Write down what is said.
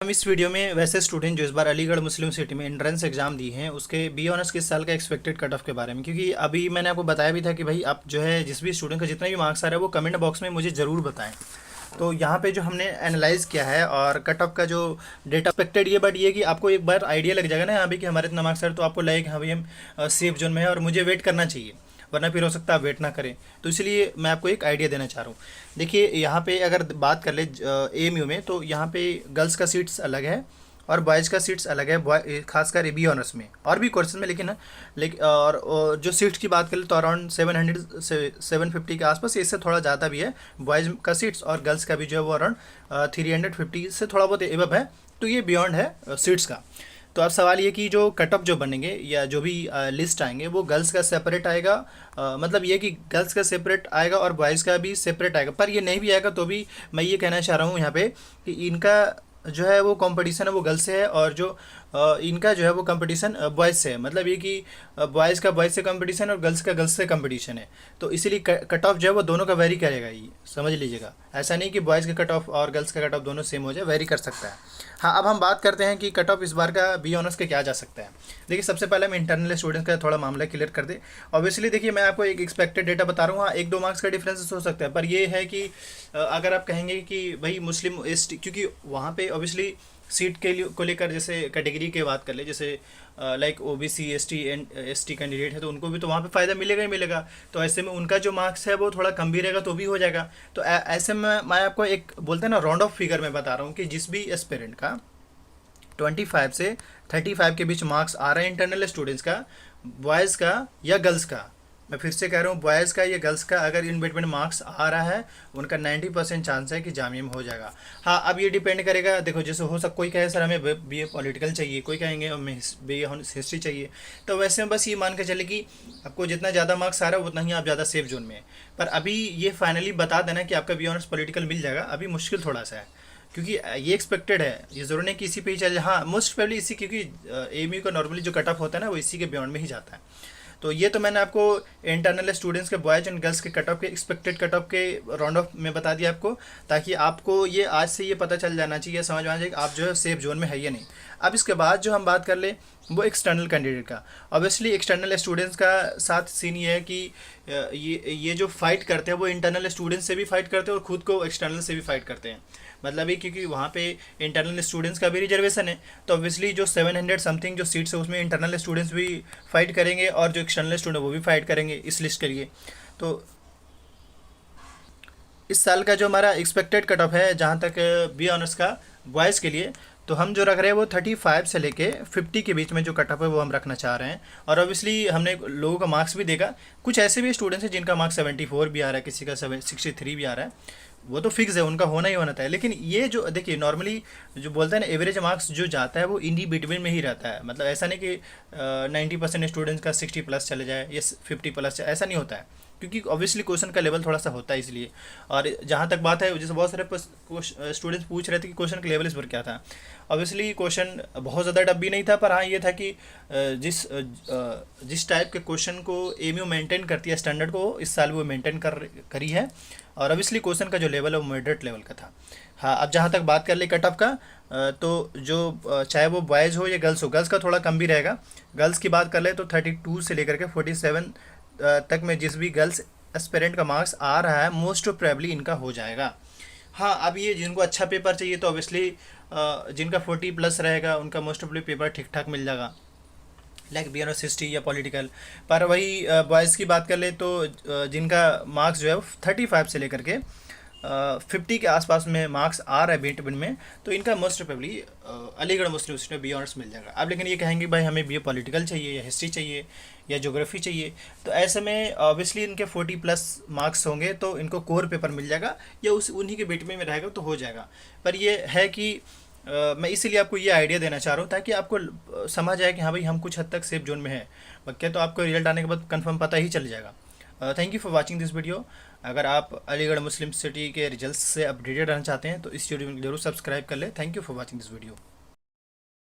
हम इस वीडियो में वैसे स्टूडेंट जो इस बार अलीगढ़ मुस्लिम सिटी में एंट्रेंस एग्जाम दी हैं उसके बी ऑनर्स के इस साल का एक्सपेक्टेड कट ऑफ के बारे में, क्योंकि अभी मैंने आपको बताया भी था कि भाई आप जो है जिस भी स्टूडेंट का जितना भी मार्क्स आ रहा है वो कमेंट बॉक्स में मुझे ज़रूर बताएं। तो यहाँ पे जो हमने एनालाइज किया है और कट ऑफ का जो डेटा एक्सपेक्टेड ये, बट ये कि आपको एक बार आइडिया लग जाएगा ना यहाँ पे कि हमारे इतना मार्क्स आ रहा है, तो आपको लगेगा कि हाँ भाई हम सेफ जोन में है और मुझे वेट करना चाहिए, वरना फिर हो सकता है आप वेट ना करें। तो इसलिए मैं आपको एक आइडिया देना चाह रहा हूँ। देखिए यहाँ पे अगर बात कर ले एएमयू में, तो यहाँ पे गर्ल्स का सीट्स अलग है और बॉयज़ का सीट्स अलग है, बॉय खासकर बी ऑनर्स में और भी कोर्सेज में, लेकिन और जो सीट्स की बात करें तो अराउंड 700 से 750 के आसपास, इससे थोड़ा ज़्यादा भी है बॉयज़ का सीट्स, और गर्ल्स का भी जो है वो अराउंड 350 से थोड़ा बहुत एबव है। तो ये बियॉन्ड है सीट्स का। तो अब सवाल ये कि जो कट ऑफ जो बनेंगे या जो भी लिस्ट आएंगे वो गर्ल्स का सेपरेट आएगा, मतलब ये कि गर्ल्स का सेपरेट आएगा और बॉयज़ का भी सेपरेट आएगा। पर ये नहीं भी आएगा तो भी मैं ये कहना चाह रहा हूँ यहाँ पे कि इनका जो है वो कंपटीशन है वो गर्ल्स से है, और जो इनका जो है वो कंपटीशन बॉयज़ से है। मतलब ये कि बॉयज़ का बॉयज़ से कंपटीशन और गर्ल्स का गर्ल्स से कंपटीशन है। तो इसीलिए कट ऑफ जो है वो दोनों का वेरी करेगा, ये समझ लीजिएगा। ऐसा नहीं कि बॉयज़ का कट ऑफ और गर्ल्स का कट ऑफ दोनों सेम हो जाए, वेरी कर सकता है। हाँ, अब हम बात करते हैं कि कट ऑफ इस बार का बी ऑनर्स के क्या जा सकता है। देखिए सबसे पहले हम इंटरनल स्टूडेंट्स का थोड़ा मामला क्लियर कर दे। ऑब्वियसली देखिए मैं आपको एक एक्सपेक्टेड डेटा बता रहा हूँ। हाँ, 1-2 मार्क्स का डिफरेंस हो सकता है, पर ये है कि अगर आप कहेंगे कि भाई मुस्लिम एसटी, क्योंकि वहाँ पे ऑब्वियसली सीट के लिए को लेकर जैसे कैटेगरी की बात कर ले, जैसे like OBC ST and ST candidate है तो उनको भी तो वहाँ पे फ़ायदा मिलेगा ही मिलेगा। तो ऐसे में उनका जो मार्क्स है वो थोड़ा कम भी रहेगा तो भी हो जाएगा। तो ऐसे में मैं आपको एक बोलते हैं ना राउंड ऑफ फिगर में बता रहा हूँ कि जिस भी एस्पिरेंट का 25 से 35 के बीच मार्क्स आ रहे हैं इंटरनल स्टूडेंट्स का, बॉयज़ का या गर्ल्स का, मैं फिर से कह रहा हूँ बॉयज़ का या गर्ल्स का, अगर इन बिटवीन मार्क्स आ रहा है उनका 90% चांस है कि जामिया में हो जाएगा। हाँ, अब ये डिपेंड करेगा। देखो जैसे हो कोई कहे सर हमें बीए पॉलिटिकल चाहिए, कोई कहेंगे हमें बीए हिस्ट्री चाहिए। तो वैसे में बस ये मान के चले कि आपको जितना ज़्यादा मार्क्स आ रहा है उतना ही आप ज़्यादा सेफ जोन में है। पर अभी ये फाइनली बता देना कि आपका बी ऑनर्स पॉलिटिकल मिल जाएगा अभी मुश्किल थोड़ा सा है, क्योंकि ये एक्सपेक्टेड है। ये ज़रूर नहीं कि इसी पे ही चले। हाँ, मोस्ट प्रोबेबली इसी, क्योंकि एमयू का नॉर्मली जो कट ऑफ होता है ना वो इसी के बियॉन्ड में ही जाता है। तो ये तो मैंने आपको इंटरनल स्टूडेंट्स के बॉयज एंड गर्ल्स के कट ऑफ के एक्सपेक्टेड कट ऑफ के राउंड ऑफ में बता दिया आपको, ताकि आपको ये आज से ये पता चल जाना चाहिए, समझ में आना चाहिए कि आप जो है सेफ जोन में है या नहीं। अब इसके बाद जो हम बात कर ले वो एक्सटर्नल कैंडिडेट का। ऑब्वियसली एक्सटर्नल स्टूडेंट्स का साथ सीन ये है कि ये जो फाइट करते हैं वो इंटरनल स्टूडेंट्स से भी फाइट करते हैं और खुद को एक्सटर्नल से भी फाइट करते हैं। मतलब ये क्योंकि वहाँ पे इंटरनल स्टूडेंट्स का भी रिजर्वेशन है, तो ऑब्वियसली जो 700 समथिंग जो सीट्स है उसमें इंटरनल स्टूडेंट्स भी फाइट करेंगे और जो एक्सटर्नल स्टूडेंट वो भी फाइट करेंगे इस लिस्ट के लिए। तो इस साल का जो हमारा एक्सपेक्टेड कट ऑफ है जहाँ तक बी ऑनर्स का बॉयज़ के लिए, तो हम जो रख रहे हैं वो 35 से लेके 50 के बीच में जो कट ऑफ है वो हम रखना चाह रहे हैं। और ऑब्वियसली हमने लोगों का मार्क्स भी देखा, कुछ ऐसे भी स्टूडेंट्स हैं जिनका मार्क्स 74 भी आ रहा है, किसी का 63 भी आ रहा है, वो तो फिक्स है, उनका होना ही होना था। लेकिन ये जो देखिए नॉर्मली जो बोलते हैं ना एवरेज मार्क्स जो जाता है वो इन्हीं बिटवीन में ही रहता है। मतलब ऐसा नहीं कि 90% स्टूडेंट्स का 60 प्लस चले जाए या 50 प्लस, ऐसा नहीं होता है, क्योंकि ऑब्वियसली क्वेश्चन का लेवल थोड़ा सा होता है इसलिए। और जहाँ तक बात है, जैसे बहुत सारे स्टूडेंट्स पूछ रहे थे कि क्वेश्चन का लेवल इस पर क्या था। ऑब्वियसली क्वेश्चन बहुत ज़्यादा टफ भी नहीं था, पर हाँ ये था कि जिस टाइप के क्वेश्चन को एमयू मेंटेन करती है स्टैंडर्ड को, इस साल वो मेंटेन करी है। और ऑब्वियसली क्वेश्चन का जो लेवल है वो मॉडरेट लेवल का था। हाँ, अब जहाँ तक बात कर ले कट ऑफ का, तो जो चाहे वो बॉयज़ हो या गर्ल्स हो, गर्ल्स का थोड़ा कम भी रहेगा। गर्ल्स की बात कर ले तो 32 से लेकर के 47 तक में जिस भी गर्ल्स एस्पिरेंट का मार्क्स आ रहा है मोस्ट प्रोबेबली इनका हो जाएगा। हाँ, अब ये जिनको अच्छा पेपर चाहिए तो ऑब्वियसली जिनका 40 प्लस रहेगा उनका मोस्ट प्रोबेबली पेपर ठीक ठाक मिल जाएगा, लाइक बी ऑनर्स हिस्ट्री या पॉलिटिकल। पर वही बॉयज़ की बात कर ले तो जिनका मार्क्स जो है 35 से लेकर के 50 के आसपास में मार्क्स आ रहा है बीट में, तो इनका मोस्ट प्रोबेबली अलीगढ़ मुस्लिम यूनिवर्सिटी में बी ऑनर्स मिल जाएगा। अब लेकिन ये कहेंगे भाई हमें बी पॉलिटिकल चाहिए या हिस्ट्री चाहिए या ज्योग्राफी चाहिए, तो ऐसे में ऑब्वियसली इनके 40 प्लस मार्क्स होंगे तो इनको कोर पेपर मिल जाएगा या उन्हीं के बीट में रहेगा तो हो जाएगा। पर ये है कि मैं इसीलिए आपको ये आइडिया देना चाह रहा हूँ ताकि आपको समझ आए कि हाँ भाई हम कुछ हद तक सेफ जोन में है। बाकी तो आपको रिजल्ट आने के बाद कंफर्म पता ही चल जाएगा। Thank you for watching this video. अगर आप अलीगढ़ मुस्लिम सिटी के रिजल्ट्स से अपडेटेड रहना चाहते हैं तो इस वीडियो में जरूर सब्सक्राइब कर ले। Thank you for watching this video.